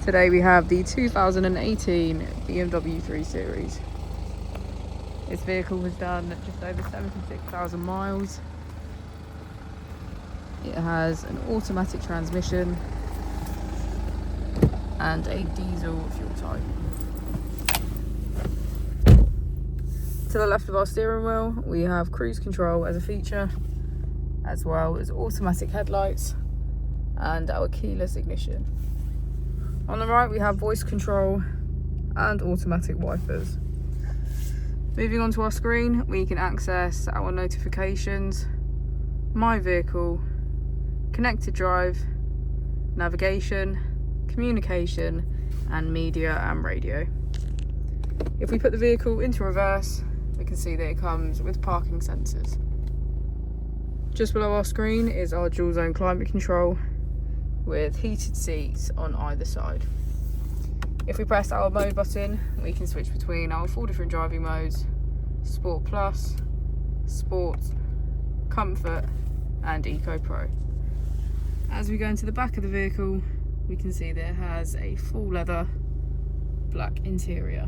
Today we have the 2018 BMW 3 Series. This vehicle has done just over 76,000 miles. It has an automatic transmission and a diesel fuel type. To the left of our steering wheel, we have cruise control as a feature, as well as automatic headlights and our keyless ignition. On the right, we have voice control and automatic wipers. Moving on to our screen, we can access our notifications, my vehicle, connected drive, navigation, communication, and media and radio. If we put the vehicle into reverse, we can see that it comes with parking sensors. Just below our screen is our dual zone climate control with heated seats on either side. If we press our mode button, we can switch between our 4 different driving modes: Sport Plus, Sport, Comfort, and Eco Pro. As we go into the back of the vehicle, we can see that it has a full leather black interior.